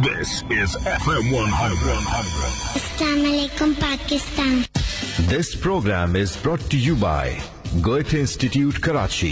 This is FM 100. Assalamualaikum Pakistan. This program is brought to you by Goethe Institute, Karachi.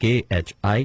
KHI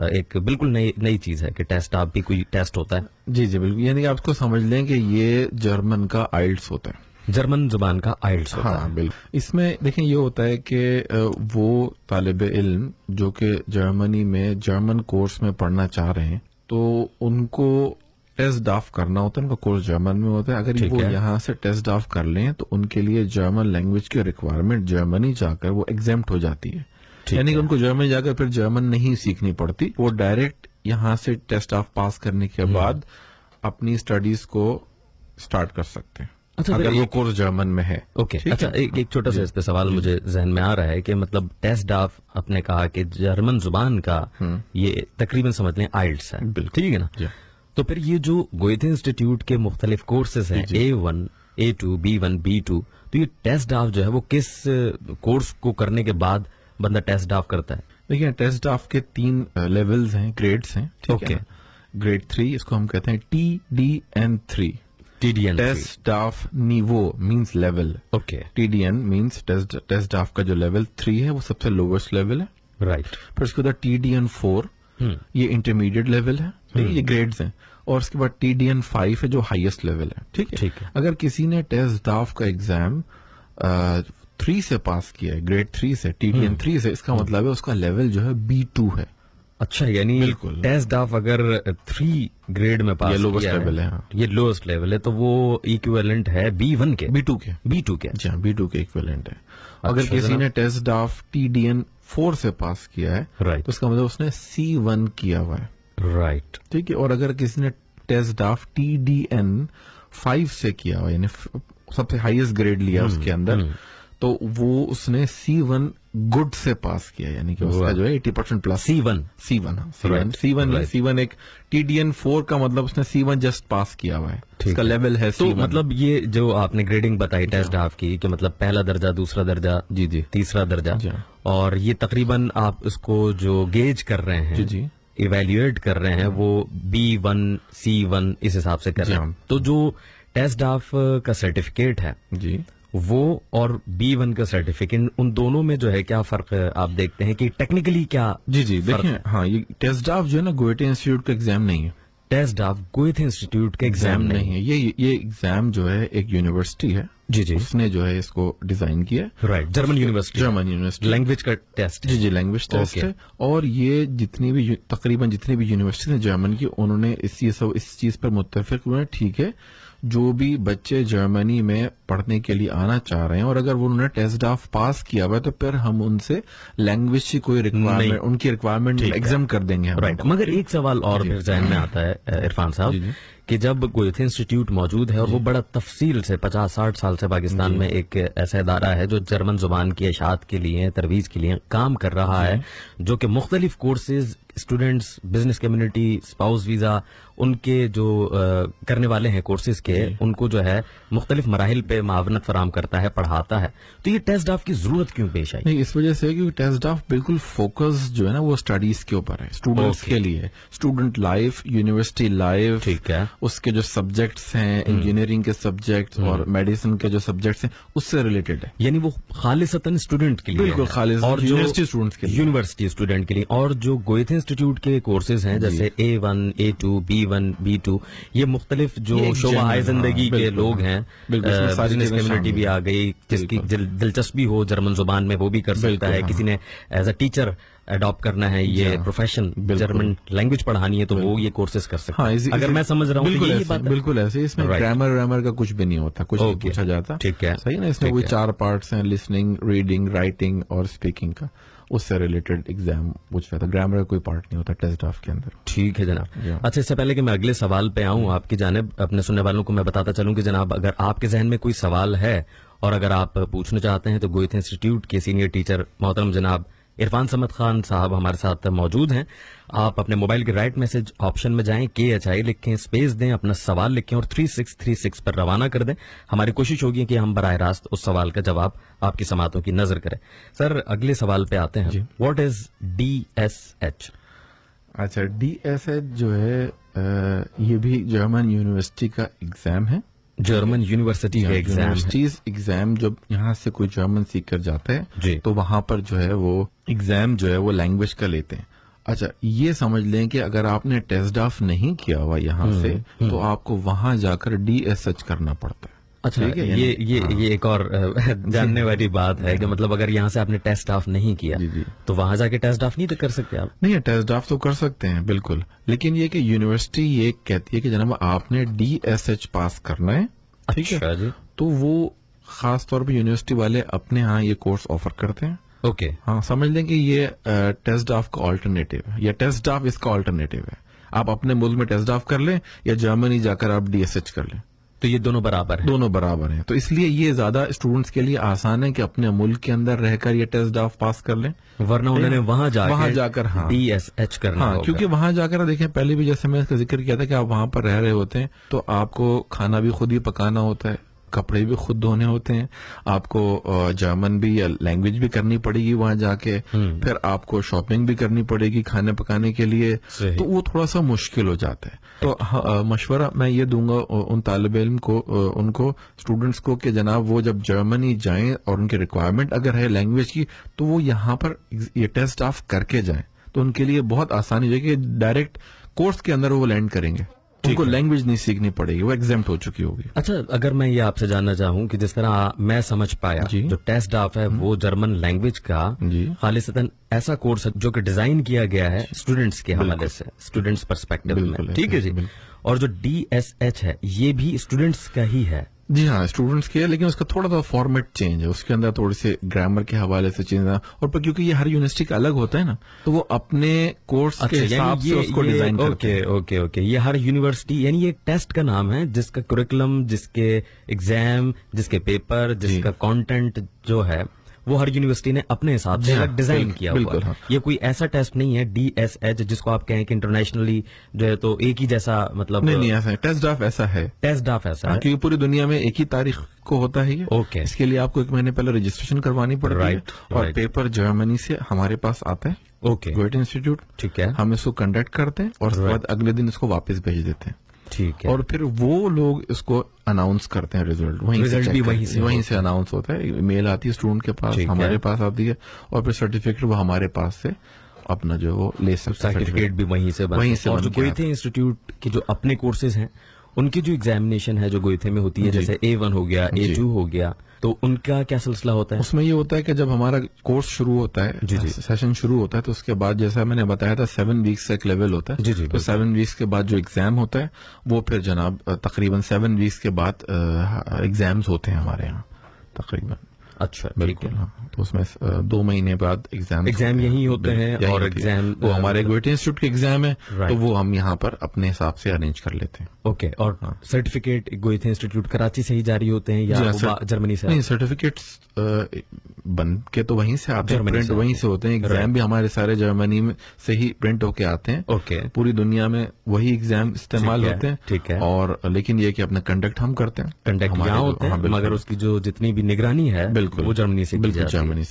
ایک بالکل نئی چیز ہے کہ ٹیسٹ آپ بھی کوئی ٹیسٹ ہوتا ہے. جی جی بالکل, یعنی کہ آپ کو سمجھ لیں کہ یہ جرمن کا آئلٹس ہوتا ہے, جرمن زبان کا آئلٹس ہوتا ہے. ہاں بالکل. اس میں دیکھیں یہ ہوتا ہے کہ وہ طالب علم جو کہ جرمنی میں جرمن کورس میں پڑھنا چاہ رہے ہیں تو ان کو ٹیسٹ ڈراف کرنا ہوتا ہے, ان کا کورس جرمن میں ہوتا ہے. اگر وہ یہاں سے ٹیسٹ ڈراف کر لیں تو ان کے لیے جرمن لینگویج کی ریکوائرمنٹ جرمنی جا کر وہ ایگزیمپٹ ہو جاتی ہے, یعنی کہ ان کو جرمنی جا کر پھر جرمن نہیں سیکھنی پڑتی, وہ ڈائریکٹ یہاں سے ٹیسٹ ڈراف پاس کرنے کے بعد اپنی اسٹڈیز کو اسٹارٹ کر سکتے ہیں اگر وہ کورس جرمن میں ہے. اوکے, اچھا ایک چھوٹا سا اس پہ سوال مجھے ذہن میں آ رہا ہے کہ مطلب ٹیسٹ ڈراف آپ نے کہا کہ جرمن زبان کا یہ تقریباً سمجھ لیں آئلٹس ہے, ٹھیک ہے نا. تو پھر یہ جو گوئتھے انسٹیٹیوٹ کے مختلف کورسز ہیں A1, A2, B1, B2, تو یہ ٹیسٹ ڈراف جو ہے وہ کس کورس کو کرنے کے بعد بندہ ٹیسٹ ڈراف کرتا ہے؟ دیکھیں ٹیسٹ ڈراف کے 3 لیولز ہیں, گریڈز ہیں, ٹھیک ہے. گریڈ 3 اس کو ہم کہتے ہیں TDN3. ٹیسٹ ڈراف نیوو means level. Okay. TDN means test ڈراف کا جو لیول 3 ہے وہ سب سے لوویسٹ لیول ہے, رائٹ. پھر اس کے بعد TDN4 یہ انٹرمیڈیٹ لیول ہے, یہ گریڈز ہیں, اور اس کے بعد TDN5 ہے جو ہائیسٹ لیول ہے, ٹھیک ہے. اگر کسی نے ٹیسٹ ڈراف کا ایگزام 3 سے پاس کیا ہے, گریڈ 3 سے, TDN3 سے, اس کا مطلب ہے اس کا لیول جو ہے B2 ہے. اچھا, یعنی بالکل ٹیسٹ ڈراف اگر 3 گریڈ میں پاس لوویسٹ لیول ہے, یہ لوئسٹ لیول ہے, تو وہ ایکویلنٹ ہے B1 کے, B2 کے, جی ہاں B2 کے ایکویلنٹ ہے. اگر کسی نے ٹیسٹ ڈراف TDN4 سے پاس کیا ہے تو اس کا مطلب اس نے C1 کیا ہوا ہے, رائٹ, ٹھیک ہے. اور اگر کسی نے ٹیسٹ ڈراف TDN5 سے کیا ہوا, یعنی سب سے ہائیسٹ گریڈ لیا اس کے اندر, تو وہ اس نے C1 گڈ سے پاس کیا, یعنی کہ اس کا جو ہے 80% پلس. C1 ایک TDN4 کا مطلب اس نے C1 جسٹ پاس کیا ہوا ہے, اس کا لیول ہے C1. تو مطلب یہ جو آپ نے گریڈنگ بتائی ٹیسٹ ڈراف کی کہ مطلب پہلا درجہ, دوسرا درجہ, جی تیسرا درجہ, اور یہ تقریباً آپ اس کو جو گیج کر رہے ہیں, جی ایویلویٹ کر رہے ہیں, وہ B1 C1 اس حساب سے کر رہے ہیں. تو جو ٹیسٹ ڈراف کا سرٹیفکیٹ ہے جی وہ اور B1 کا سرٹیفکیٹ, ان دونوں میں جو ہے کیا فرق آپ دیکھتے ہیں کہ ٹیکنیکلی کیا؟ جی دیکھیں, ہاں یہ ٹیسٹ ڈراف جو ہے نا گوئٹے انسٹیٹیوٹ کا ایگزام نہیں ہے. ٹیسٹ ڈراف گوئتھے انسٹیٹیوٹ کا ایگزام نہیں ہے, یہ ایگزام جو ہے ایک یونیورسٹی ہے, جی اس نے جو ہے اس کو ڈیزائن کیا, رائٹ. جرمن یونیورسٹی لینگویج کا ٹیسٹ, جی لینگویج ٹیسٹ ہے. اور یہ تقریباً جتنی بھی یونیورسٹی ہیں جرمن کی, انہوں نے اس چیز پر متفق ہوئے, ٹھیک ہے, جو بھی بچے جرمنی میں پڑھنے کے لیے آنا چاہ رہے ہیں اور اگر انہوں نے ٹیسٹ ڈراف پاس کیا ہوا ہے تو پھر ہم ان سے لینگویج کی کوئی ریکوائرمنٹ, ان کی ریکوائرمنٹ ایگزام کر دیں گے. رائٹ. مگر ایک سوال اور پھر ذہن میں آتا ہے عرفان صاحب کہ جب گوئتھے انسٹیٹیوٹ موجود ہے اور وہ بڑا تفصیل سے 50-60 سال سے پاکستان میں ایک ایسا ادارہ ہے جو جرمن زبان کی اشاعت کے لیے, ترویج کے لیے کام کر رہا ہے, جو کہ مختلف courses students, business community, spouse visa, ان کے جو کرنے والے ہیں کورسز کے, ان کو جو ہے مختلف مراحل پہ معاونت فراہم کرتا ہے, پڑھاتا ہے, تو یہ ٹیسٹ ڈراف کی ضرورت کیوں پیش آئی؟ نہیں, اس وجہ سے کہ ٹیسٹ ڈراف بالکل فوکس جو ہے نا وہ اسٹڈیز کے اوپر ہے, اسٹوڈنٹس کے لیے, اسٹوڈنٹ لائف, یونیورسٹی لائف, ٹھیک ہے, اس کے جو سبجیکٹس ہیں, انجینئرنگ کے سبجیکٹس اور میڈیسن کے جو سبجیکٹس ہیں اس سے ریلیٹڈ ہے, یعنی وہ خالصتاً اسٹوڈنٹ کے لیے, بالکل خالص, اور یونیورسٹی اسٹوڈنٹس کے لیے, یونیورسٹی اسٹوڈنٹ کے لیے. اور جو گوئتھے انسٹیٹیوٹ کے کورسز ہیں جیسے A1, A2, B1, B2, یہ مختلف جو شعبہ زندگی کے لوگ ہیں, بزنس کمیونٹی بھی آ گئی, جس کی دلچسپی ہو جرمن زبان میں وہ بھی کر سکتا ہے, کسی نے ایز اے ٹیچر اڈاپٹ کرنا ہے یہ پروفیشن, جرمن لینگویج پڑھانی ہے, تو وہ یہ کورسز کر سکتا ہے. اگر میں سمجھ رہا ہوں بالکل ایسے, اس میں گرامر کا کچھ بھی نہیں ہوتا, کچھ نہیں پوچھا جاتا, ٹھیک ہے, صحیح نا. اس میں وہی 4 پارٹس ہیں, لسننگ, ریڈنگ, رائٹنگ اور اسپیکنگ کا, اس سے ریلیٹڈ ایگزام پوچھ رہا تھا. گرامر کا کوئی پارٹ نہیں ہوتا ٹیسٹ ڈراف کے اندر. ٹھیک ہے جناب. اچھا, اس سے پہلے کہ میں اگلے سوال پہ آؤں آپ کی جانب, اپنے سننے والوں کو میں بتاتا چلوں کہ جناب اگر آپ کے ذہن میں کوئی سوال ہے اور اگر آپ پوچھنا چاہتے ہیں تو گوئتھے انسٹیٹیوٹ کے سینئر ٹیچر محترم جناب عرفان صمد خان صاحب ہمارے ساتھ موجود ہیں. آپ اپنے موبائل کے رائٹ میسج آپشن میں جائیں, KHI لکھیں, اسپیس دیں, اپنا سوال لکھیں اور 3636 پر روانہ کر دیں. ہماری کوشش ہوگی کہ ہم براہ راست اس سوال کا جواب آپ کی سماعتوں کی نظر کریں. سر, اگلے سوال پہ آتے ہیں. What is DSH؟ اچھا, DSH جو ہے یہ بھی جرمن یونیورسٹی کا ایگزام ہے, جرمن یونیورسٹی کا ایگزام. جب یہاں سے کوئی جرمن سیکر جاتا ہے تو وہاں پر جو ہے وہ ایگزام جو ہے وہ لینگویج کا لیتے ہیں. اچھا یہ سمجھ لیں کہ اگر آپ نے ٹیسٹ ڈرافٹ نہیں کیا ہوا یہاں سے تو آپ کو وہاں جا کر DSH کرنا پڑتا ہے. اچھا یہ ایک اور جاننے والی بات ہے کہ مطلب اگر یہاں سے آپ نے ٹیسٹ ڈرافٹ نہیں کیا تو وہاں جا کے ٹیسٹ ڈرافٹ نہیں کر سکتے آپ؟ نہیں, ٹیسٹ ڈرافٹ تو کر سکتے ہیں بالکل, لیکن یہ کہ یونیورسٹی یہ کہتی ہے کہ جناب آپ نے DSH پاس کرنا ہے. ٹھیک ہے جی, تو وہ خاص طور پہ یونیورسٹی والے اپنے ہاں یہ کورس آفر کرتے ہیں. اوکے, ہاں سمجھ لیں کہ یہ ٹیسٹ ڈرافٹ کا آلٹرنیٹو ہے, یا ٹیسٹ ڈرافٹ اس کا آلٹرنیٹو ہے. آپ اپنے ملک میں ٹیسٹ ڈرافٹ کر لیں یا جرمنی جا کر آپ DSH کر لیں, تو یہ دونوں برابر ہیں. دونوں برابر ہیں. تو اس لیے یہ زیادہ اسٹوڈنٹس کے لیے آسان ہے کہ اپنے ملک کے اندر رہ کر یہ ٹیسٹ ڈرافٹ پاس کر لیں, ورنہ انہوں نے وہاں جا کر DSH کرنا ہوگا. کیونکہ وہاں جا کر دیکھیں, پہلے بھی جیسے میں اس کا ذکر کیا تھا کہ آپ وہاں پر رہ رہے ہوتے ہیں تو آپ کو کھانا بھی خود ہی پکانا ہوتا ہے, کپڑے بھی خود دھونے ہوتے ہیں, آپ کو جرمن بھی یا لینگویج بھی کرنی پڑے گی وہاں جا کے, پھر آپ کو شاپنگ بھی کرنی پڑے گی کھانے پکانے کے لیے, تو وہ تھوڑا سا مشکل ہو جاتا ہے. تو مشورہ میں یہ دوں گا ان طالب علم کو, ان کو اسٹوڈینٹس کو, کہ جناب وہ جب جرمنی جائیں اور ان کی ریکوائرمنٹ اگر ہے لینگویج کی تو وہ یہاں پر یہ ٹیسٹ آف کر کے جائیں, تو ان کے لیے بہت آسانی ہے کہ ڈائریکٹ کورس کے اندر وہ لینڈ کریں گے, ان کو لینگویج نہیں سیکھنی پڑے گی, وہ ایگزمپٹ ہو چکی ہوگی. اچھا, اگر میں یہ آپ سے جاننا چاہوں کہ جس طرح میں سمجھ پایا جو ٹیسٹ ڈرافٹ ہے وہ جرمن لینگویج کا خالصتاً ایسا کورس ہے جو کہ ڈیزائن کیا گیا ہے اسٹوڈینٹس کے حوالے سے, اسٹوڈینٹس پرسپیکٹو میں. ٹھیک ہے جی, اور جو DSH ہے یہ بھی اسٹوڈینٹس کا ہی ہے. جی ہاں, اسٹوڈینٹس کے, لیکن اس کا تھوڑا سا فارمیٹ چینج ہے, اس کے اندر تھوڑی سی گرامر کے حوالے سے چینج ہے, اور کیونکہ یہ ہر یونیورسٹی کا الگ ہوتا ہے نا, تو وہ اپنے کورس کے حساب سے اس کو ڈیزائن کرتے ہیں. اوکے, یہ ہر یونیورسٹی, یعنی یہ ایک ٹیسٹ کا نام ہے جس کا کریکولم, جس کے ایگزام, جس کے پیپر, جس کا کانٹینٹ جو ہے وہ ہر یونیورسٹی نے اپنے حساب سے ڈیزائن کیا ہوا ہے. یہ کوئی ایسا ٹیسٹ نہیں ہے DSH جس کو آپ کہیں کہ انٹرنیشنلی جو ہے تو ایک ہی جیسا, مطلب نہیں ایسا ہے. ٹیسٹ ڈرافٹ ایسا ہے, ٹیسٹ ڈرافٹ ایسا ہے کیونکہ پوری دنیا میں ایک ہی تاریخ کو ہوتا ہے. اوکے, اس کے لیے آپ کو 1 مہینے پہلے رجسٹریشن کروانی پڑتی ہے, اور پیپر جرمنی سے ہمارے پاس آتا ہے. Okay, Goethe institute. ٹھیک ہے, ہم اس کو کنڈکٹ کرتے ہیں اور اس کے بعد اگلے دن اس کو واپس بھیج دیتے ہیں. ٹھیک ہے, اور پھر وہ لوگ اس کو اناؤنس کرتے ہیں, ریزلٹ وہیں سے اناؤنس ہوتا ہے, میل آتی ہے اسٹوڈنٹ کے پاس, ہمارے پاس آتی ہے, اور پھر سرٹیفکیٹ وہ ہمارے پاس سے اپنا جو وہ لے سکتے ہیں. سرٹیفکیٹ بھی وہیں سے. اور جو گوئتھے انسٹیٹیوٹ کے جو اپنے کورسز ہیں ان کی جو ایگزامینیشن ہے جو گوئتھے میں ہوتی ہے, جیسے A1 ہو گیا, A2 ہو گیا, تو ان کا کیا سلسلہ ہوتا ہے؟ اس میں یہ ہوتا ہے کہ جب ہمارا کورس شروع ہوتا ہے, سیشن شروع ہوتا ہے, تو اس کے بعد جیسا میں نے بتایا تھا 7 ویکس کا ایک لیول ہوتا ہے. تو 7 ویکس کے بعد جو ایگزام ہوتا ہے وہ پھر جناب تقریباً 7 ویکس کے بعد ایگزامز ہوتے ہیں ہمارے یہاں تقریباً. اچھا, بالکل. تو اس میں 2 مہینے بعد ایگزام یہی ہوتے ہیں, اور ایگزام وہ ہمارے گوئٹے انسٹیٹیوٹ کے ایگزام ہے, تو وہ ہم یہاں پر اپنے حساب سے ارینج کر لیتے ہیں. اوکے, اور سرٹیفکیٹ گوئتھے انسٹیٹیوٹ کراچی سے ہی جاری ہوتے ہیں یا جرمنی سے؟ نہیں, سرٹیفکیٹس بن کے تو وہیں سے آتے ہیں, پرنٹ وہیں سے ہوتے ہیں. ایگزام بھی ہمارے سارے جرمنی میں سے ہی پرنٹ ہو کے آتے ہیں. اوکے, پوری دنیا میں وہی ایگزام استعمال ہوتے ہیں. ٹھیک ہے, اور لیکن یہ کہ اپنا کنڈکٹ ہم کرتے ہیں, کنڈکٹ یہاں ہوتے ہیں, مگر اس کی جو جتنی بھی نگرانی ہے بالکل وہ جرمنی سے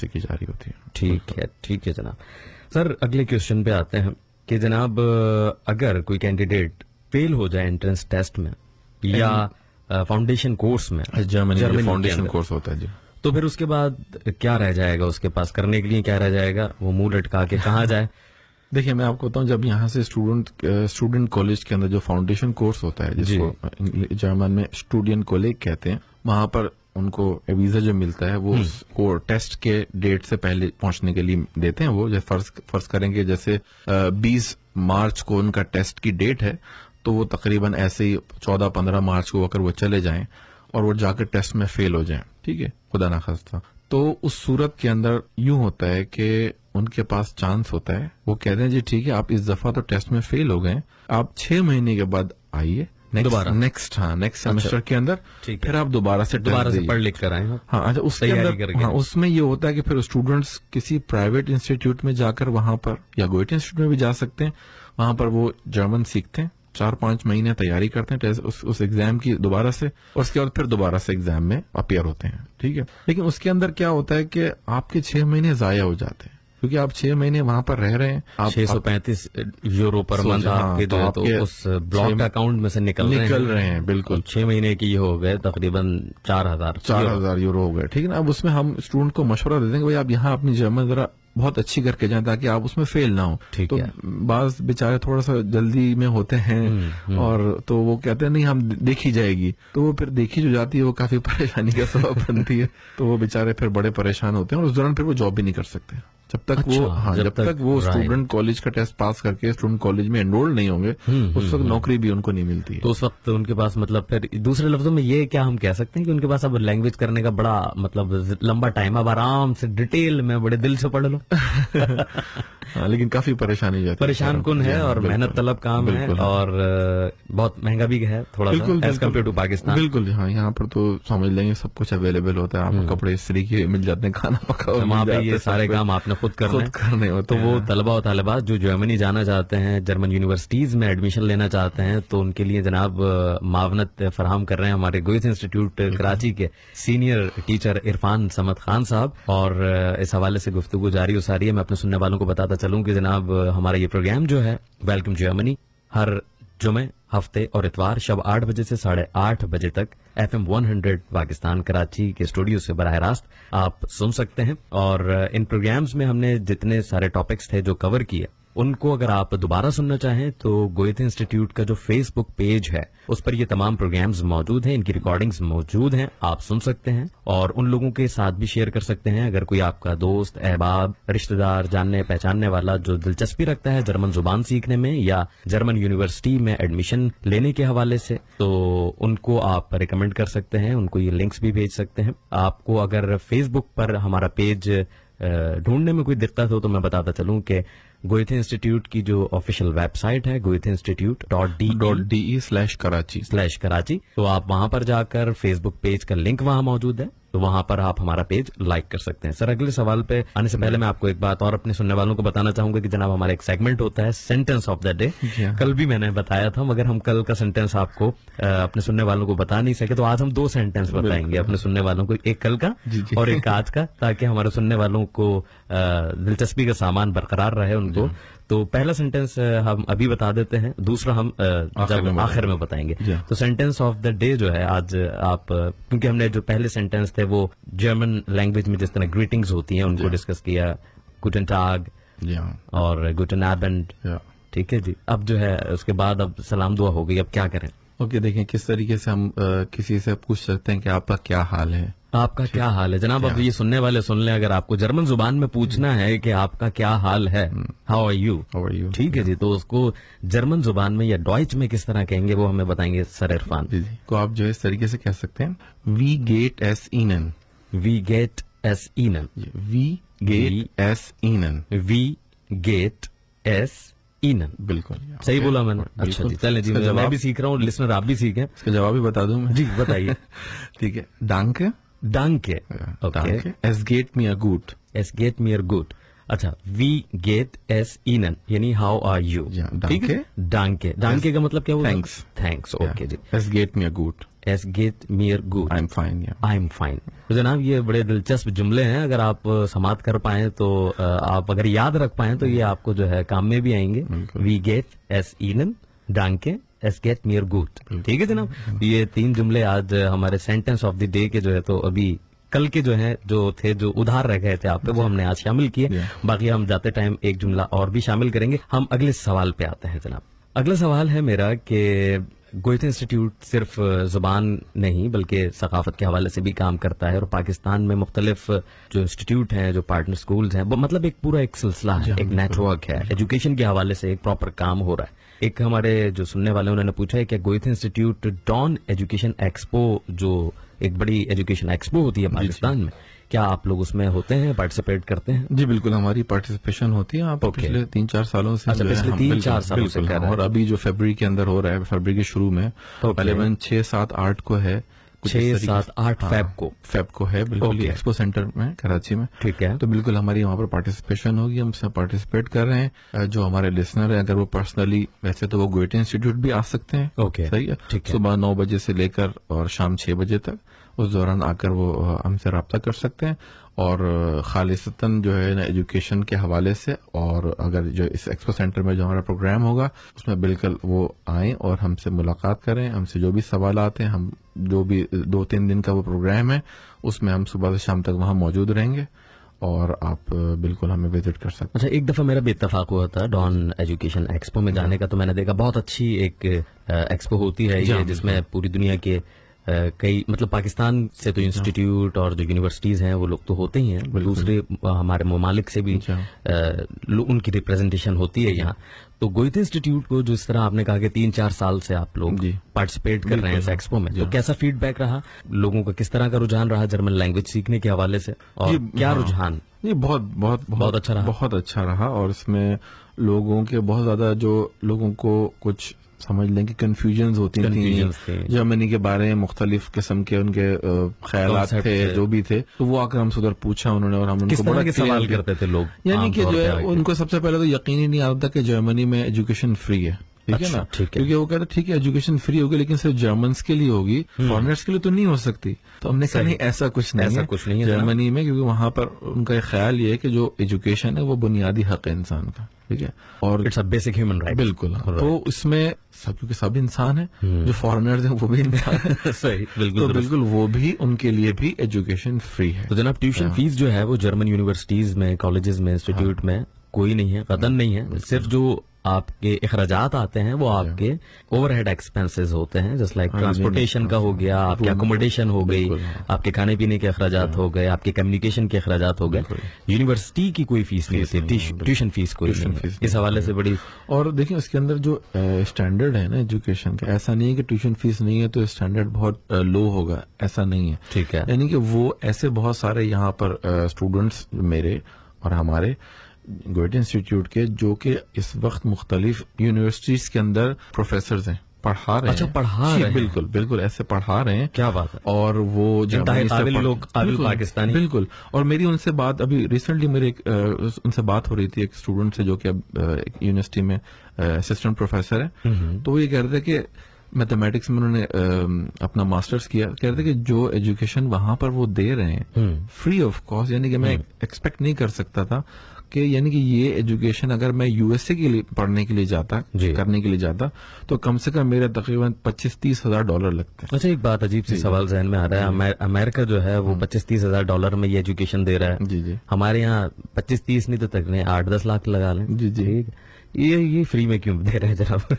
کی جاری ہوتی ہے. ٹھیک ہے جناب. سر اگلے کوشچن پہ آتے ہیں کہ جناب اگر کوئی کینڈیڈیٹ فیل ہو جائے انٹرنس ٹیسٹ میں یا فاؤنڈیشن کورس میں, جرمنی فاؤنڈیشن کورس ہوتا ہے جی, تو پھر اس کے بعد کیا رہ جائے گا اس کے پاس کرنے کے لیے؟ کیا رہ جائے گا؟ وہ منہ لٹکا کے کہاں جائے؟ دیکھیے میں آپ کو بتاؤں, جب یہاں سے اسٹوڈنٹ کالج کے اندر جو فاؤنڈیشن کورس ہوتا ہے جس کو جرمن میں اسٹوڈینٹ کالج کہتے ہیں, وہاں پر ان کو ویزا جو ملتا ہے وہ اس کو ٹیسٹ کے ڈیٹ سے پہلے پہنچنے کے لیے دیتے ہیں. وہ فرض کریں گے جیسے 20 مارچ کو ان کا ٹیسٹ کی ڈیٹ ہے, تو وہ تقریباً ایسے ہی 14-15 مارچ کو اگر وہ چلے جائیں اور وہ جا کر ٹیسٹ میں فیل ہو جائیں, ٹھیک ہے, خدا نخواستہ, تو اس صورت کے اندر یوں ہوتا ہے کہ ان کے پاس چانس ہوتا ہے, وہ کہتے ہیں جی ٹھیک ہے آپ اس دفعہ تو ٹیسٹ میں فیل ہو گئے, آپ 6 مہینے کے بعد آئیے نیکسٹ سیمسٹر کے اندر, پھر آپ دوبارہ سے پڑھ لکھ کر آئیں. ہاں اچھا, اس کے اندر اس میں یہ ہوتا ہے کہ پھر اسٹوڈینٹس کسی پرائیویٹ انسٹیٹیوٹ میں جا کر وہاں پر یا گوئٹے انسٹیٹیوٹ میں بھی جا سکتے ہیں, وہاں پر وہ جرمن سیکھتے ہیں, 4-5 مہینے تیاری کرتے ہیں اس ایگزام کی دوبارہ سے, اور اس کے بعد پھر دوبارہ سے ایگزام میں اپیئر ہوتے ہیں. ٹھیک ہے, لیکن اس کے اندر کیا ہوتا ہے کہ آپ کے 6 مہینے ضائع ہو جاتے ہیں. کیونکہ آپ 6 مہینے وہاں پر رہ رہے ہیں, 635 یورو پر منتھ آپ کے جو ہے تو اس بلاک اکاؤنٹ میں سے نکل رہے ہیں. بالکل 6 مہینے کی یہ ہو گئے تقریباً 4,000 یورو ہو گئے. ٹھیک ہے نا. اب اس میں ہم اسٹوڈنٹ کو مشورہ دیتے ہیں کہ بھائی آپ یہاں اپنی جرمن ذرا بہت اچھی کر کے جائیں تاکہ آپ اس میں فیل نہ ہوں. تو بعض بیچارے تھوڑا سا جلدی میں ہوتے ہیں اور تو وہ کہتے ہیں نہیں ہم دیکھی جائے گی, تو وہ پھر دیکھی جو جاتی ہے وہ کافی پریشانی کا سبب بنتی ہے. تو وہ بیچارے پھر بڑے پریشان ہوتے ہیں اور اس دوران پھر وہ جاب بھی نہیں کر سکتے جب تک وہ اسٹوڈنٹ کالج کا ٹیسٹ پاس کر کے اسٹوڈنٹ کالج میں انرول نہیں ہوں گے اس وقت نوکری بھی ان کو نہیں ملتی. تو اس وقت ان کے پاس مطلب پھر دوسرے لفظوں میں یہ کیا ہم کہہ سکتے ہیں کہ ان کے پاس اب لینگویج کرنے کا بڑا مطلب لمبا ٹائم, اب آرام سے ڈیٹیل میں بڑے دل سے پڑھ لو. لیکن کافی پریشان کن ہے اور محنت طلب کام ہے اور بہت مہنگا بھی ہے تھوڑا سا ایز کمپیئر ٹو پاکستان. بالکل. ہاں یہاں پر تو سمجھ لیں گے سب کچھ اویلیبل ہوتا ہے, آپ کو کپڑے استری کے مل جاتے ہیں, کھانا پکا وہاں پہ یہ سارے کام آپ نے خود کرنے ہوتے. تو وہ طلبہ و طالبات جو جرمنی جانا چاہتے ہیں, جرمن یونیورسٹیز میں ایڈمیشن لینا چاہتے ہیں, تو ان کے لیے جناب معاونت فراہم کر رہے ہیں ہمارے گوئتھ انسٹیٹیوٹ کراچی کے سینئر ٹیچر عرفان صمد خان صاحب. اور اس حوالے سے گفتگو جاری و ساری ہے. میں اپنے سننے والوں کو بتاتا چلوں کہ جناب ہمارا یہ پروگرام جو ہے ویلکم جرمنی ہر جمعے, ہفتے اور اتوار شب 8 بجے سے 8:30 بجے تک FM 100 پاکستان کراچی کے اسٹوڈیو سے براہ راست آپ سن سکتے ہیں. اور ان پروگرامز میں ہم نے جتنے سارے ٹاپکس تھے جو کور کیے ان کو اگر آپ دوبارہ سننا چاہیں تو گوئتھ انسٹیٹیوٹ کا جو فیس بک پیج ہے اس پر یہ تمام پروگرامز موجود ہیں, ان کی ریکارڈنگز موجود ہیں, آپ سن سکتے ہیں اور ان لوگوں کے ساتھ بھی شیئر کر سکتے ہیں. اگر کوئی آپ کا دوست, احباب, رشتہ دار, جاننے پہچاننے والا جو دلچسپی رکھتا ہے جرمن زبان سیکھنے میں یا جرمن یونیورسٹی میں ایڈمیشن لینے کے حوالے سے, تو ان کو آپ ریکمینڈ کر سکتے ہیں, ان کو یہ لنکس بھی بھیج سکتے ہیں. آپ کو اگر فیس بک پر ہمارا پیج ڈھونڈنے میں کوئی دقت ہو تو میں بتاتا چلوں کہ گوئتھ انسٹیٹیوٹ کی جو آفیشیل ویب سائٹ ہے goithinstitute.de/Karachi, تو آپ وہاں پر جا کر فیس بک پیج کا لنک وہاں موجود ہے, تو وہاں پر آپ ہمارا پیج لائک کر سکتے ہیں. سر اگلے سوال پہ آنے سے پہلے میں آپ کو ایک بات اور اپنے سننے والوں کو بتانا چاہوں گا کہ جناب ہمارا ایک سیگمنٹ ہوتا ہے سینٹینس آف دا ڈے. کل بھی میں نے بتایا تھا مگر ہم کل کا سینٹینس آپ کو اپنے سننے والوں کو بتا نہیں سکے, تو آج ہم 2 سینٹینس بتائیں گے اپنے سننے والوں کو, ایک کل کا اور ایک آج کا, تاکہ ہمارے سننے والوں کو دلچسپی کا سامان برقرار رہے ان کو. تو پہلا سینٹینس ہم ابھی بتا دیتے ہیں, دوسرا ہم جب آخر میں بتائیں گے. تو سینٹینس آف دا ڈے جو ہے آج آپ, کیونکہ ہم نے جو پہلے سینٹینس تھے وہ جرمن لینگویج میں جس طرح گریٹنگز ہوتی ہیں ان کو ڈسکس کیا, گوٹن ٹاگ اور گوٹن ایبنڈ. ٹھیک ہے جی. اب جو ہے اس کے بعد اب سلام دعا ہو گئی, اب کیا کریں؟ اوکے, دیکھیں کس طریقے سے ہم کسی سے پوچھ سکتے ہیں کہ آپ کا کیا حال ہے, آپ کا کیا حال ہے. جناب اب یہ سننے والے سن لیں, اگر آپ کو جرمن زبان میں پوچھنا ہے کہ آپ کا کیا حال ہے, ہاؤ آر یو, ٹھیک ہے جی, تو اس کو جرمن زبان میں یا ڈوائچ میں کس طرح کہیں گے وہ ہمیں بتائیں گے سر عرفان. کو آپ جو ہے اس طریقے سے کہہ سکتے ہیں وی گیٹ ایس اینن, وی گیٹ ایس اینن, وی گیٹ ایس اینن, وی گیٹ ایس اینن. بالکل صحیح بولا میں نے. اچھا جی, چلیں جی, میں بھی سیکھ رہا ہوں, لسنر آپ بھی سیکھیں. اس کا جواب بھی بتا دوں میں. جی بتائیے. ٹھیک ہے. ڈانکے, ڈانکے, ایس گیٹ می ا گوٹ, ایس گیٹ می ا گوٹ. اچھا, وی گیٹ ایس اینن یعنی ہاؤ آر یو. ٹھیک ہے. ڈانکے, ڈانکے کا مطلب کیا ہوتا ہے؟ تھینکس. تھینکس. اوکے جی. ایس گیٹ می ا گوٹ, ایس گیٹ می ا گوٹ, I am fine. I am fine. تو جناب یہ بڑے دلچسپ جملے ہیں, اگر آپ سماعت کر پائیں تو آپ اگر یاد رکھ پائیں تو یہ آپ کو جو ہے کام میں بھی آئیں گے. وی گیٹ ایس اینن, ڈانکے, ایس گیٹ میئر گوٹ. ٹھیک ہے جناب. یہ 3 جملے آج ہمارے سینٹینس آف دی ڈے کے جو ہے تو ابھی کل کے جو ہیں جو تھے جو ادھار رہ گئے تھے آپ پہ وہ ہم نے آج شامل کیے. باقی ہم جاتے ٹائم ایک جملہ اور بھی شامل کریں گے. ہم اگلے سوال پہ آتے ہیں جناب. اگلا سوال ہے میرا کہ گوئتھ انسٹیٹیوٹ صرف زبان نہیں بلکہ ثقافت کے حوالے سے بھی کام کرتا ہے, اور پاکستان میں مختلف جو انسٹیٹیوٹ ہیں, جو پارٹنر سکولز ہیں, مطلب ایک پورا ایک سلسلہ ہے, ایک نیٹ ورک ہے. ایجوکیشن کے حوالے سے ایک پراپر کام ہو رہا ہے. ایک ہمارے جو سننے والے انہوں نے پوچھا ہے کہ گوئتھ انسٹیٹیوٹ ڈان ایجوکیشن ایکسپو, جو ایک بڑی ایجوکیشن ایکسپو ہوتی ہے پاکستان میں, کیا آپ لوگ اس میں ہوتے ہیں, پارٹیسپیٹ کرتے ہیں؟ جی بالکل, ہماری پارٹیسپیشن ہوتی ہے. آپ پچھلے 3-4 سالوں سے, پچھلے 3-4 سالوں سے کر رہے ہیں, اور ابھی جو فیبرری کے اندر ہو رہا ہے, فیبرری کے شروع میں 6-7-8 کو ہے, 6-7-8 فیب کو ہے بالکل ایکسپو سینٹر میں کراچی میں. ٹھیک ہے. تو بالکل ہماری وہاں پر پارٹیسپیشن ہوگی, ہم سے پارٹیسپیٹ کر رہے ہیں. جو ہمارے لسنر ہیں اگر وہ پرسنلی, ویسے تو وہ گوئتھ انسٹیٹیوٹ بھی آ سکتے ہیں. صحیح ہے. صبح 9 بجے سے لے کر اور شام 6 بجے تک, اس دوران آ کر وہ ہم سے رابطہ کر سکتے ہیں. اور خالصتاً جو ہے نا ایجوکیشن کے حوالے سے. اور اگر جو اس ایکسپو سینٹر میں جو ہمارا پروگرام ہوگا اس میں بالکل وہ آئیں اور ہم سے ملاقات کریں. ہم سے جو بھی سوالات ہیں, ہم جو بھی 2-3 دن کا وہ پروگرام ہے اس میں ہم صبح سے شام تک وہاں موجود رہیں گے اور آپ بالکل ہمیں وزٹ کر سکتے ہیں. اچھا, ایک دفعہ میرا بھی اتفاق ہوا تھا ڈان ایجوکیشن ایکسپو میں جانے کا, تو میں نے دیکھا بہت اچھی ایک ایکسپو ہوتی ہے یہ, جس میں پوری دنیا کے کئی مطلب پاکستان سے تو انسٹیٹیوٹ اور جو یونیورسٹیز ہیں وہ لوگ تو ہوتے ہی ہیں, دوسرے ہمارے ممالک سے بھی ان کی ریپرزنٹیشن ہوتی ہے یہاں. تو گوئتے انسٹیٹیوٹ کو جو اس طرح آپ نے کہا کہ 3-4 سال سے آپ لوگ پارٹیسپیٹ کر رہے ہیں اس ایکسپو میں, تو کیسا فیڈ بیک رہا لوگوں کا, کس طرح کا رجحان رہا جرمن لینگویج سیکھنے کے حوالے سے, اور کیا رجحان؟ یہ بہت اچھا رہا, بہت اچھا رہا. اور اس میں لوگوں کے بہت زیادہ جو لوگوں کو کچھ سمجھ لیں کہ کنفیوژنز ہوتی تھیں جرمنی کے بارے میں, مختلف قسم کے ان کے خیالات تھے جو بھی تھے, تو وہ آ کر ہم سے ادھر پوچھا انہوں نے, اور ہم ان کو بڑا سوال کرتے تھے لوگ, یعنی کہ جو ہے ان کو سب سے پہلے تو یقین ہی نہیں آتا تھا کہ جرمنی میں ایجوکیشن فری ہے. ٹھیک ہے نا, کیونکہ وہ کہتے ٹھیک ہے ایجوکیشن فری ہوگی لیکن صرف جرمنس کے لیے ہوگی, فارنرس کے لیے تو نہیں ہو سکتی. تو ہم نے کہا نہیں, ایسا کچھ نہیں ہے جرمنی میں, کیونکہ وہاں پر ان کا خیال یہ ہے کہ جو ایجوکیشن ہے وہ بنیادی حق ہے انسان کا. ٹھیک ہے, اور it's a basic human right. بالکل. تو اس میں کیونکہ سب انسان ہیں, جو فارنرز ہیں وہ بھی انسان ہیں. صحیح, بالکل وہ بھی, ان کے لیے بھی ایجوکیشن فری ہے. تو جناب ٹیوشن فیس جو ہے وہ جرمن یونیورسٹیز میں, کالجز میں, انسٹیٹیوٹ میں کوئی نہیں ہے, قطعاً نہیں ہے. صرف جو آپ کے اخراجات آتے ہیں وہ آپ کے اوور ہیڈ ایکسپینسز ہوتے ہیں, جس لائک ٹرانسپورٹیشن کا ہو گیا, آپ کی اکوموڈیشن ہو گئی, آپ کے کھانے پینے کے اخراجات ہو گئے, آپ کے کمیونیکیشن کے اخراجات ہو گئے. یونیورسٹی کی کوئی فیس نہیں ہوتی, ٹیوشن فیس کوئی نہیں. اس حوالے سے بڑی, اور دیکھیں اس کے اندر جو اسٹینڈرڈ ہے نا ایجوکیشن کا, ایسا نہیں ہے کہ ٹیوشن فیس نہیں ہے تو اسٹینڈرڈ بہت لو ہوگا, ایسا نہیں ہے. ٹھیک ہے, یعنی کہ وہ ایسے بہت سارے یہاں پر اسٹوڈینٹس میرے اور ہمارے گوئٹے انسٹیٹیوٹ کے جو کہ اس وقت مختلف یونیورسٹیز کے اندر پروفیسرز ہیں, پڑھا رہے ہیں. اچھا, پڑھا رہے ہیں. بالکل ایسے پڑھا رہے ہیں. کیا بات ہے. اور وہ لوگ پاکستانی, بالکل. اور میری ان سے بات ابھی ریسنٹلی میرے ان سے بات ہو رہی تھی ایک اسٹوڈنٹ سے جو کہ اب یونیورسٹی میں اسسٹنٹ پروفیسر ہے. تو وہ یہ کہہ رہے تھے کہ میتھمیٹکس میں انہوں نے اپنا ماسٹرز کیا, کہہ رہے تھے کہ جو ایجوکیشن وہاں پر وہ دے رہے ہیں فری آف کاسٹ, یعنی کہ میں ایکسپیکٹ نہیں کر سکتا تھا کہ یعنی کہ یہ ایجوکیشن اگر میں یو ایس اے کے لیے پڑھنے کے لیے جاتا, کرنے کے لیے جاتا, تو کم سے کم میرا تقریباً $25,000-30,000 لگتے ہیں. اچھا, ایک بات عجیب سی سوال ذہن میں آ رہا ہے, امریکہ جو ہے وہ $25,000-30,000 میں یہ ایجوکیشن دے رہا ہے. جی, ہمارے یہاں 25-30 نہیں تو تقریباً 8-10 لاکھ لگا لیں. جی, یہ فری میں کیوں دے رہے ہیں جناب؟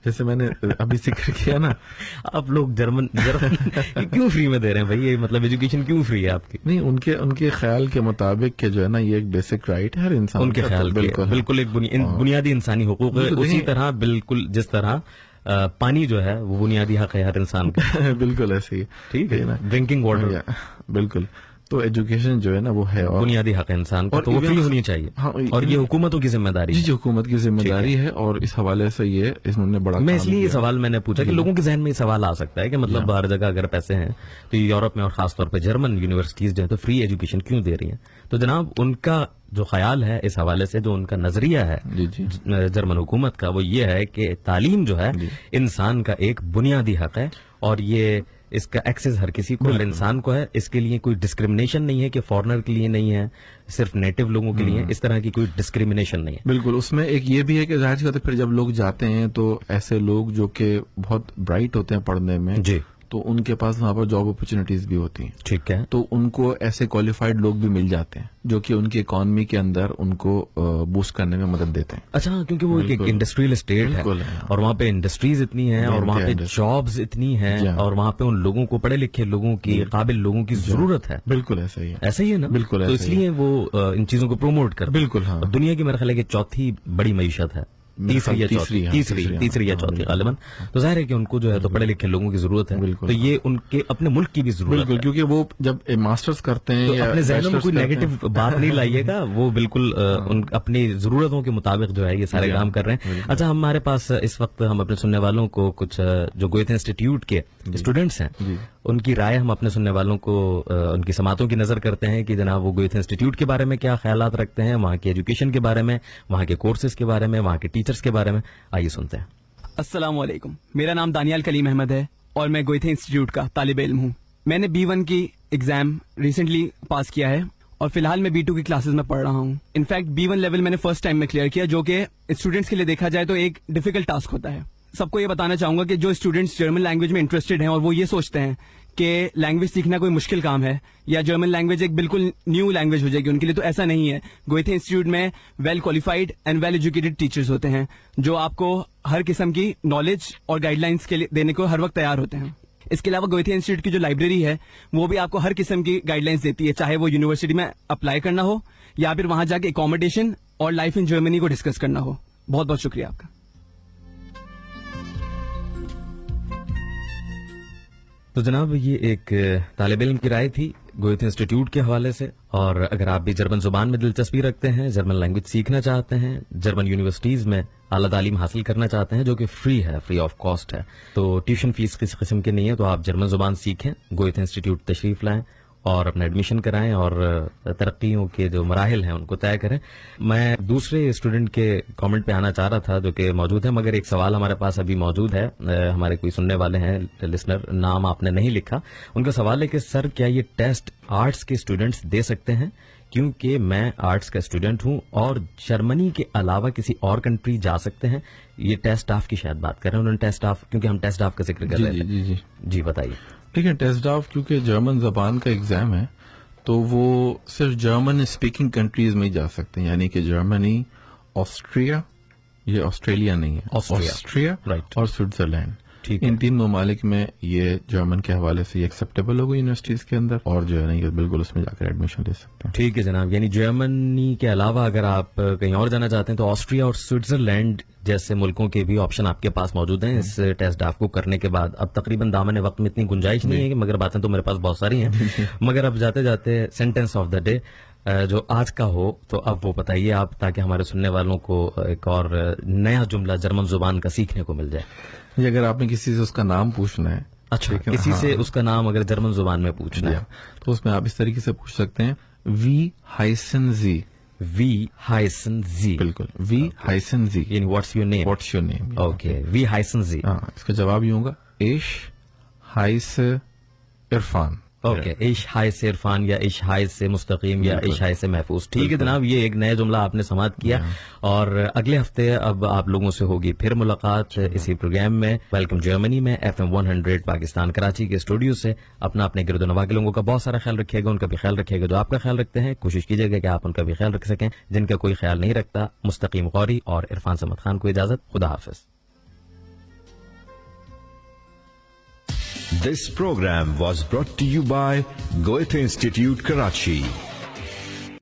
جیسے میں نے ابھی ذکر کیا نا, آپ لوگ جرمن کیوں فری میں دے رہے ہیں بھائی, یہ مطلب ایجوکیشن کیوں فری ہے آپ کی؟ نہیں, ان کے خیال کے مطابق کہ جو ہے نا یہ ایک بیسک رائٹ ہے ہر انسان, ان کے خیال بالکل ایک بنیادی انسانی حقوق ہے. اسی طرح بالکل جس طرح پانی جو ہے وہ بنیادی حق ہے ہر انسان کا. بالکل ایسے ہی. ٹھیک ہے نا, ڈرنکنگ واٹر. بالکل. تو ایجوکیشن جو ہے نا وہ ہے, اور بنیادی حق انسان کا, تو وہ فری ہونی چاہیے. اور یہ حکومتوں کی ذمہ داری ہے. جی, حکومت کی ذمہ داری ہے. اور اس حوالے سے یہ انہوں نے بڑا, میں اس لیے یہ سوال میں نے پوچھا کہ لوگوں کے ذہن میں یہ سوال آ سکتا ہے کہ مطلب ہر جگہ اگر پیسے ہیں تو یورپ میں اور خاص طور پہ جرمن یونیورسٹیز جو ہے تو فری ایجوکیشن کیوں دے رہی ہیں. تو جناب ان کا جو خیال ہے اس حوالے سے, جو ان کا نظریہ ہے جرمن حکومت کا, وہ یہ ہے کہ تعلیم جو ہے انسان کا ایک بنیادی حق ہے, اور یہ اس کا ایکسس ہر کسی کو, ہر انسان کو ہے. اس کے لیے کوئی ڈسکریمنیشن نہیں ہے کہ فارنر کے لیے نہیں ہے, صرف نیٹو لوگوں کے لیے, اس طرح کی کوئی ڈسکریمنیشن نہیں ہے. بالکل. اس میں ایک یہ بھی ہے کہ ظاہر سی بات ہے پھر جب لوگ جاتے ہیں تو ایسے لوگ جو کہ بہت برائٹ ہوتے ہیں پڑھنے میں, جی, تو ان کے پاس وہاں پر جاب اپرچونیٹیز بھی ہوتی ہیں. ٹھیک ہے. تو ان کو ایسے کوالیفائڈ لوگ بھی مل جاتے ہیں جو کہ ان کی اکانومی کے اندر ان کو بوسٹ کرنے میں مدد دیتے ہیں. اچھا, کیونکہ وہ ایک انڈسٹریل اسٹیٹ ہے اور وہاں پہ انڈسٹریز اتنی ہیں اور وہاں پہ جابز اتنی ہیں اور وہاں پہ ان لوگوں کو, پڑھے لکھے لوگوں کی, قابل لوگوں کی ضرورت ہے. بالکل ایسا ہی ہے. ایسا ہی ہے نا. بالکل. تو اس لیے وہ ان چیزوں کو پروموٹ کر. بالکل. ہاں, دنیا کی میرے خیال ہے کہ چوتھی بڑی معیشت ہے, تیسری یا چوتھی غالباً. تو ظاہر ہے کہ ان کو جو ہے تو پڑھے لکھے لوگوں کی ضرورت ہے. تو یہ ان کے اپنے ملک کی بھی ضرورت ہے, کیونکہ وہ جب ماسٹرز کرتے ہیں اپنے ذہنوں میں کوئی نیگیٹو بات نہیں لائیے گا, وہ بالکل اپنی ضرورتوں کے مطابق جو ہے یہ سارے کام کر رہے ہیں. اچھا, ہمارے پاس اس وقت ہم اپنے سننے والوں کو کچھ جو گوئتے انسٹیٹیوٹ کے اسٹوڈینٹس ہیں ان کی رائے ہم اپنے سننے والوں کو ان کی سماعتوں کی نظر کرتے ہیں کہ جناب وہ گوئتے انسٹیٹیوٹ کے بارے میں کیا خیالات رکھتے ہیں, وہاں کی ایجوکیشن کے بارے میں, وہاں کے کورسز کے بارے میں, وہاں کے ٹیچرز کے بارے میں. آئیے سنتے ہیں. السلام علیکم, میرا نام دانیال کلیم احمد ہے اور میں گوئتے انسٹیٹیوٹ کا طالب علم ہوں. میں نے B1 کی ایگزام ریسنٹلی پاس کیا ہے اور فی الحال میں B2 کی کلاسز میں پڑھ رہا ہوں. انفیکٹ B1 لیول میں نے فرسٹ ٹائم میں کلیئر کیا, جو کہ اسٹوڈنٹس کے لیے دیکھا جائے تو ایک ڈیفیکلٹ ٹاسک ہوتا ہے. سب کو یہ بتانا چاہوں گا کہ جو اسٹوڈنٹس جرمن لینگویج میں انٹرسٹڈ ہیں اور وہ یہ سوچتے ہیں کہ لینگویج سیکھنا کوئی مشکل کام ہے یا جرمن لینگویج ایک بالکل نیو لینگویج ہو جائے گی ان کے لیے, تو ایسا نہیں ہے. گوئتھے انسٹیٹیوٹ میں well qualified and well educated teachers ہوتے ہیں جو آپ کو ہر قسم کی نالج اور گائیڈ لائنس کے لیے دینے کو ہر وقت تیار ہوتے ہیں. اس کے علاوہ گوئتھے انسٹیٹیوٹ کی جو لائبریری ہے وہ بھی آپ کو ہر قسم کی گائیڈ لائنس دیتی ہے, چاہے وہ یونیورسٹی میں اپلائی کرنا ہو یا پھر وہاں جا کے اکوموڈیشن اور لائف ان جرمنی کو ڈسکس کرنا ہو. بہت بہت شکریہ آپ کا. تو جناب یہ ایک طالب علم کی رائے تھی گوئتھے انسٹیٹیوٹ کے حوالے سے, اور اگر آپ بھی جرمن زبان میں دلچسپی رکھتے ہیں, جرمن لینگویج سیکھنا چاہتے ہیں, جرمن یونیورسٹیز میں اعلیٰ تعلیم حاصل کرنا چاہتے ہیں جو کہ فری ہے, فری آف کاسٹ ہے, تو ٹیوشن فیس کسی قسم کی نہیں ہے, تو آپ جرمن زبان سیکھیں, گوئتھے انسٹیٹیوٹ تشریف لائیں اور اپنا ایڈمیشن کرائیں اور ترقیوں کے جو مراحل ہیں ان کو طے کریں. میں دوسرے اسٹوڈنٹ کے کامنٹ پہ آنا چاہ رہا تھا جو کہ موجود ہے, مگر ایک سوال ہمارے پاس ابھی موجود ہے. ہمارے کوئی سننے والے ہیں لسنر, نام آپ نے نہیں لکھا. ان کا سوال ہے کہ سر کیا یہ ٹیسٹ آرٹس کے اسٹوڈنٹس دے سکتے ہیں, کیونکہ میں آرٹس کا اسٹوڈنٹ ہوں اور جرمنی کے علاوہ کسی اور کنٹری جا سکتے ہیں. یہ ٹیسٹ آف کی شاید بات کر رہے ہیں انہوں نے, ٹیسٹ آف, کیونکہ ہم ٹیسٹ آف کا ذکر کر رہے ہیں. جی بتائیے. ٹھیک ہے, ٹیسٹ آف کیونکہ جرمن زبان کا ایگزام ہے تو وہ صرف جرمن اسپیکنگ کنٹریز میں ہی جا سکتے ہیں, یعنی کہ جرمنی, آسٹریا, یہ آسٹریلیا نہیں ہے, آسٹریا اور سوئٹزرلینڈ, ان 3 ممالک میں یہ جرمن کے حوالے سے ایکسیپٹیبل ہوگا یونیورسٹیز کے اندر, اور جو ہے نا یہ بالکل اس میں جا کر ایڈمیشن لے سکتے ہیں. ٹھیک ہے جناب, یعنی جرمنی کے علاوہ اگر آپ کہیں اور جانا چاہتے ہیں تو آسٹریا اور سوئٹزرلینڈ جیسے ملکوں کے بھی آپشن آپ کے پاس موجود ہیں اس ٹیسٹ آپ کو کرنے کے بعد. اب تقریباً دامن وقت میں اتنی گنجائش نہیں ہے, مگر باتیں تو میرے پاس بہت ساری ہیں, مگر اب جاتے جاتے سینٹینس آف دا ڈے جو آج کا ہو تو اب وہ بتائیے آپ, تاکہ ہمارے سننے والوں کو ایک اور نیا جملہ جرمن زبان کا سیکھنے کو مل جائے. اگر آپ نے کسی سے اس کا نام پوچھنا ہے, اچھا, کسی سے اس کا نام اگر جرمن زبان میں پوچھنا ہے تو اس میں آپ اس طریقے سے پوچھ سکتے ہیں, وی ہائسن زی. وی ہائسن زی, بالکل, وی ہائسن زی, یعنی what's your name. What's your name, okay, وی ہائسن زی. ہاں, اس کا جواب یہ ہوگا ایش ہائس عرفان. اوکے, عیش ہائے سے عرفان یا عیش ہائے سے مستقیم یا عیش ہائے سے محفوظ. ٹھیک ہے جناب, یہ ایک نیا جملہ آپ نے سماعت کیا, اور اگلے ہفتے اب آپ لوگوں سے ہوگی پھر ملاقات اسی پروگرام میں ویلکم جرمنی میں FM 100 پاکستان کراچی کے اسٹوڈیو سے. اپنا گرد و نواح کے لوگوں کا بہت سارا خیال رکھیے گا, ان کا بھی خیال رکھیے گا جو آپ کا خیال رکھتے ہیں. کوشش کیجیے گا کہ آپ ان کا بھی خیال رکھ سکیں جن کا کوئی خیال نہیں رکھتا. مستقیم غوری اور عرفان سمد خان کو اجازت, خدا حافظ. This program was brought to you by Goethe Institute, Karachi.